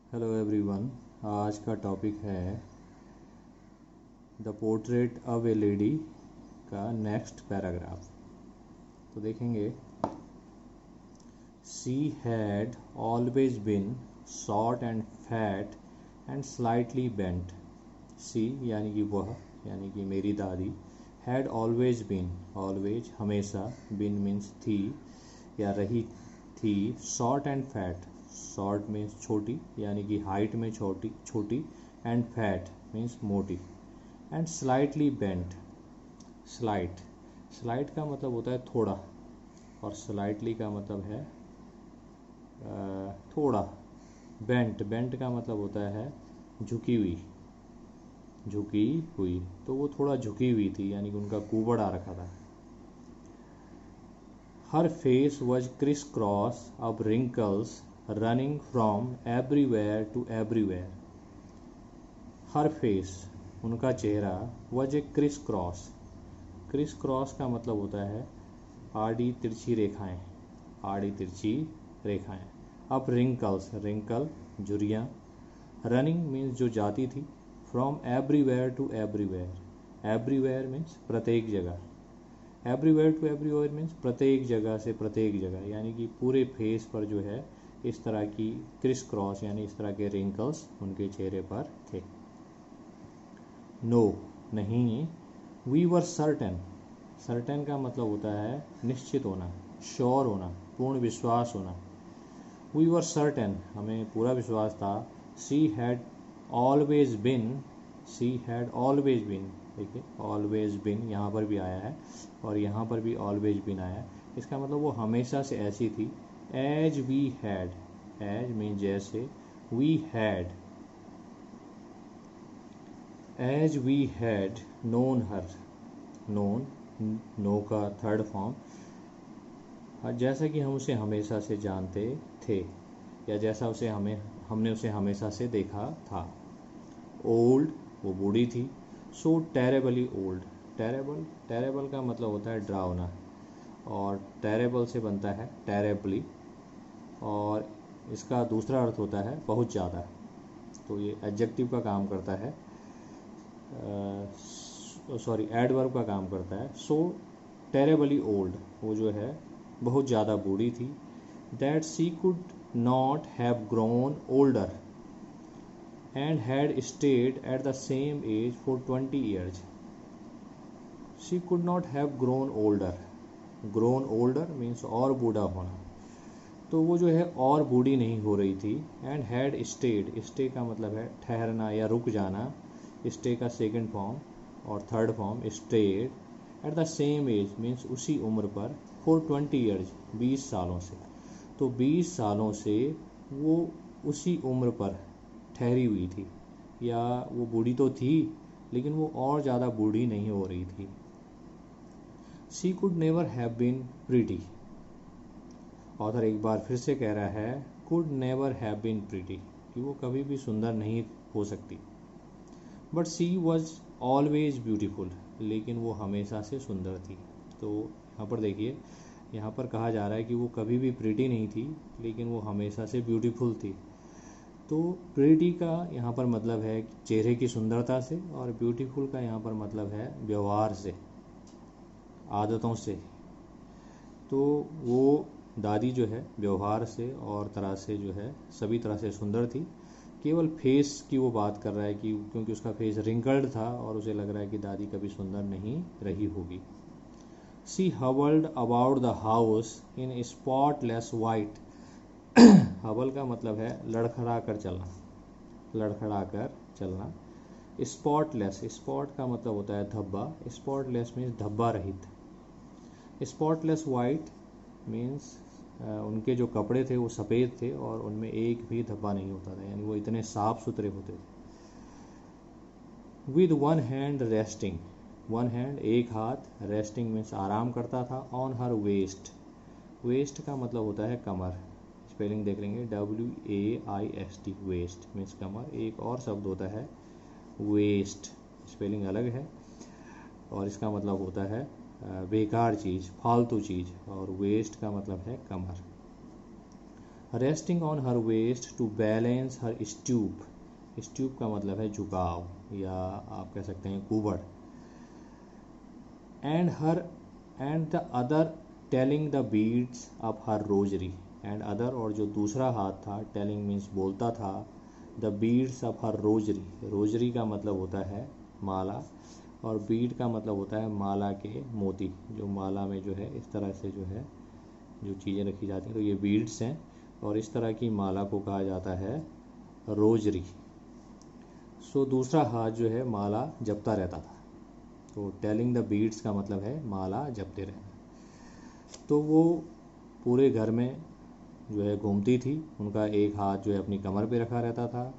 Hello everyone. आज का topic है the portrait of A lady का नेक्स्ट पैराग्राफ। तो देखेंगे, she had always been short and fat and slightly bent. She यानी कि वह, यानी कि मेरी दादी, हैड ऑलवेज बिन, ऑलवेज हमेशा, बिन मीन्स थी या रही थी, short and fat, short means छोटी यानी कि हाइट में छोटी एंड फैट मीन्स मोटी, एंड स्लाइटली बेंट। स्लाइट का मतलब होता है थोड़ा, और स्लाइटली का मतलब है थोड़ा। बेंट का मतलब होता है झुकी हुई, तो वो थोड़ा झुकी हुई थी, यानी कि उनका कुबड़ आ रखा था। हर face was criss cross of wrinkles running from everywhere to everywhere। हर फेस, उनका चेहरा, वज ए क्रिस क्रॉस का मतलब होता है आड़ी तिरछी रेखाएं। अब रिंकल झुर्रियाँ, रनिंग मीन्स जो जाती थी, from everywhere to everywhere means प्रत्येक जगह, एवरीवेयर टू एवरीवेयर मीन्स प्रत्येक जगह से प्रत्येक जगह, यानी कि पूरे फेस पर जो है इस तरह की क्रिस क्रॉस यानी इस तरह के रिंकल्स उनके चेहरे पर थे। नो नहीं, वी वर सर्टेन का मतलब होता है निश्चित होना, श्योर होना, पूर्ण विश्वास होना। वी वर सर्टेन, हमें पूरा विश्वास था। शी हैड ऑलवेज बिन, देखिए ऑलवेज बिन यहाँ पर भी आया है और यहाँ पर भी ऑलवेज बिन आया है। इसका मतलब वो हमेशा से ऐसी थी। As we had, as mean जैसे, we had, as we had known her, know का थर्ड फॉर्म, जैसा कि हम उसे हमेशा से जानते थे या जैसा हमने उसे हमेशा से देखा था। ओल्ड, वो बूढ़ी थी। सो टेरेबली ओल्ड, टेरेबल का मतलब होता है डरावना, और टेरेबल से बनता है टेरेबली, और इसका दूसरा अर्थ होता है बहुत ज़्यादा। तो ये एडजेक्टिव का काम करता है, एडवर्ब का काम करता है। सो टेरेबली ओल्ड, वो जो है बहुत ज़्यादा बूढ़ी थी। That she could not have grown older and had stayed at the same age for 20 years। She could not have grown older means और बूढ़ा होना, तो वो जो है और बूढ़ी नहीं हो रही थी। एंड हैड स्टे का मतलब है ठहरना या रुक जाना, स्टे का सेकंड फॉर्म, और third form stayed, at the same age means उसी उम्र पर, फॉर 20 years 20 सालों से, तो 20 सालों से वो उसी उम्र पर ठहरी हुई थी, या वो बूढ़ी तो थी लेकिन वो और ज़्यादा बूढ़ी नहीं हो रही थी। She could never have been pretty, author एक बार फिर से कह रहा है could never have been pretty, कि वो कभी भी सुंदर नहीं हो सकती। But she was always beautiful, लेकिन वो हमेशा से सुंदर थी। तो यहाँ पर देखिए, यहाँ पर कहा जा रहा है कि वो कभी भी प्रीटी नहीं थी लेकिन वो हमेशा से ब्यूटीफुल थी। तो प्रीटी का यहाँ पर मतलब है चेहरे की सुंदरता से, और ब्यूटीफुल का यहाँ पर मतलब है व्यवहार से, आदतों से। तो वो दादी जो है व्यवहार से और तरह से जो है सभी तरह से सुंदर थी। केवल फेस की वो बात कर रहा है कि क्योंकि उसका फेस रिंकल्ड था और उसे लग रहा है कि दादी कभी सुंदर नहीं रही होगी। She hobbled about the house in spotless white. Hobble का मतलब है लड़खड़ा कर चलना। स्पॉटलेस, स्पॉट का मतलब होता है धब्बा, स्पॉटलेस मीन्स धब्बा रहित। स्पॉटलेस वाइट मीन्स उनके जो कपड़े थे वो सफ़ेद थे और उनमें एक भी धब्बा नहीं होता था, यानी वो इतने साफ सुथरे होते थे। With one hand resting, one hand एक हाथ, रेस्टिंग मीन्स आराम करता था, ऑन हर वेस्ट, वेस्ट का मतलब होता है कमर, स्पेलिंग देख लेंगे WAIST, वेस्ट मीन्स कमर। एक और शब्द होता है वेस्ट, स्पेलिंग अलग है, और इसका मतलब होता है बेकार चीज़, फालतू चीज़, और वेस्ट का मतलब है कमर। Resting on her waist to balance her stoop. Stoop का मतलब है झुकाव या आप कह सकते हैं कुबड़। And the other telling the beads of her rosary. And other और जो दूसरा हाथ था, टेलिंग मीन्स बोलता था, the beads of her rosary. Rosary का मतलब होता है माला और बीड का मतलब होता है माला के मोती। जो माला में जो है इस तरह से जो है जो चीज़ें रखी जाती हैं तो ये बीड्स हैं और इस तरह की माला को कहा जाता है रोजरी। सो दूसरा हाथ जो है माला जपता रहता था। तो टेलिंग द बीड्स का मतलब है माला जपते रहना। तो वो पूरे घर में जो है घूमती थी। उनका एक हाथ जो है अपनी कमर पे रखा रहता था।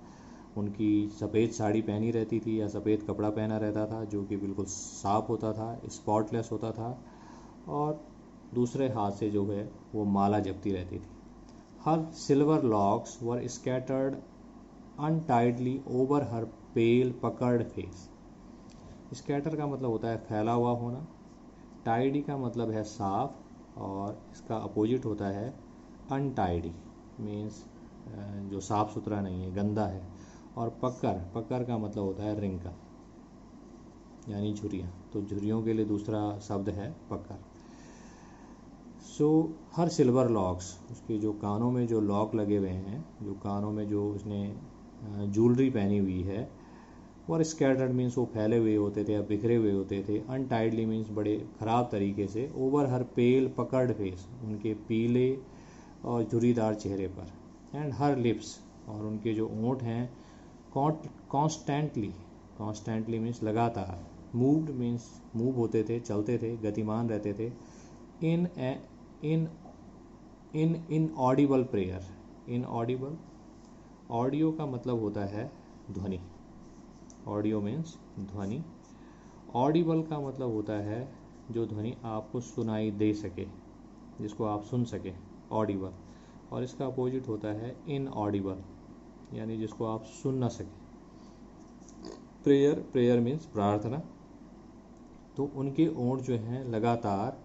उनकी सफ़ेद साड़ी पहनी रहती थी या सफ़ेद कपड़ा पहना रहता था जो कि बिल्कुल साफ़ होता था, स्पॉटलेस होता था। और दूसरे हाथ से जो है वो माला जपती रहती थी। हर सिल्वर लॉक्स वर स्कैटर्ड अनटाइडली ओवर हर पेल पकर्ड फेस। स्कैटर का मतलब होता है फैला हुआ होना, टाइडी का मतलब है साफ और इसका अपोजिट होता है अनटाइडी मीन्स जो साफ़ सुथरा नहीं है, गंदा है। और पकड़ का मतलब होता है रिंका यानी झुर्रियाँ। तो झुर्रियों के लिए दूसरा शब्द है पकड़। सो हर सिल्वर लॉक्स, उसके जो कानों में जो लॉक लगे हुए हैं, जो कानों में जो उसने ज्वेलरी पहनी हुई है, और स्कैटर्ड मीन्स वो फैले हुए होते थे या बिखरे हुए होते थे। अनटाइडली मीन्स बड़े ख़राब तरीके से। ओवर हर पेल पकर्ड फेस, उनके पीले और झुर्रीदार चेहरे पर। एंड हर लिप्स, और उनके जो ओंठ हैं कॉन्स्टेंटली मीन्स लगातार। मूव्ड मीन्स मूव होते थे, चलते थे, गतिमान रहते थे। इन इनऑडिबल प्रेयर। इनऑडिबल, ऑडियो का मतलब होता है ध्वनि। ऑडियो मीन्स ध्वनि। ऑडिबल का मतलब होता है जो ध्वनि आपको सुनाई दे सके, जिसको आप सुन सके, ऑडिबल। और इसका अपोजिट होता है इनऑडिबल यानी जिसको आप सुन ना सके। प्रेयर मीन्स प्रार्थना। तो उनके ओंठ जो हैं लगातार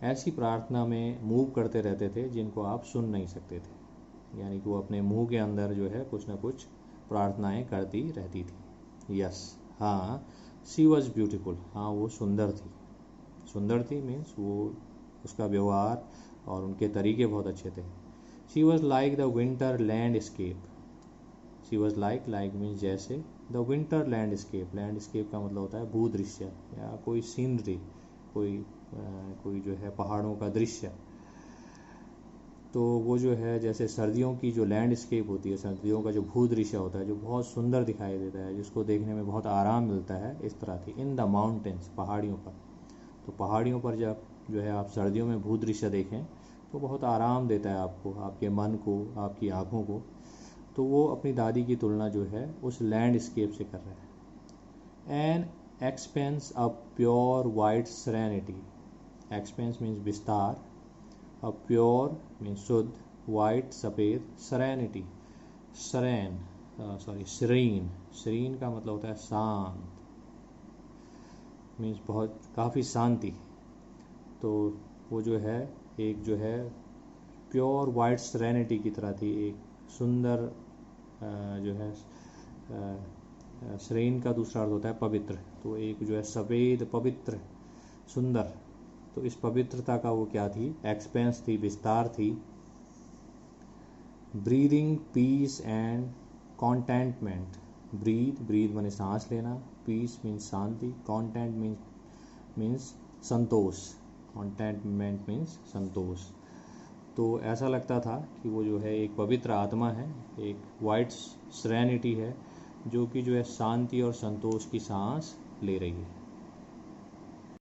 ऐसी प्रार्थना में मूव करते रहते थे जिनको आप सुन नहीं सकते थे, यानी कि वो अपने मुंह के अंदर जो है कुछ ना कुछ प्रार्थनाएं करती रहती थी। यस, हाँ, शी वॉज ब्यूटीफुल। हाँ, वो सुंदर थी। सुंदर थी मीन्स वो उसका व्यवहार और उनके तरीके बहुत अच्छे थे। She was like the winter landscape. She was like means जैसे, द विंटर लैंडस्केप। लैंडस्केप का मतलब होता है भूदृश्य या कोई सीनरी, कोई जो है पहाड़ों का दृश्य। तो वो जो है जैसे सर्दियों की जो लैंडस्केप होती है, सर्दियों का जो भूदृश्य होता है जो बहुत सुंदर दिखाई देता है, जिसको देखने में बहुत आराम मिलता है, इस तरह थी। इन द माउंटेन्स, पहाड़ियों पर। तो पहाड़ियों पर जब जो है आप सर्दियों में भूदृश्य देखें तो बहुत आराम देता है आपको, आपके मन को, आपकी आँखों को। तो वो अपनी दादी की तुलना जो है उस लैंडस्केप से कर रहा है। An expense of pure white serenity. Expense means विस्तार, और प्योर मीन्स शुद्ध, वाइट सफ़ेद, सेरेनिटी श्रीन। श्रीन का मतलब होता है शांत, मीन्स बहुत काफ़ी शांति। तो वो जो है एक जो है प्योर वाइट सेरेनिटी की तरह थी, एक सुंदर जो है श्रेन का दूसरा अर्थ होता है पवित्र। तो एक जो है सफ़ेद, पवित्र, सुंदर। तो इस पवित्रता का वो क्या थी, एक्सपेंस थी, विस्तार थी। Breathing peace and contentment. Breathe माने सांस लेना, पीस मीन्स शांति, कॉन्टेंट मीन्स संतोष, कॉन्टेंटमेंट मीन्स संतोष। तो ऐसा लगता था कि वो जो है एक पवित्र आत्मा है, एक वाइट सेरेनिटी है जो कि जो है शांति और संतोष की सांस ले रही है।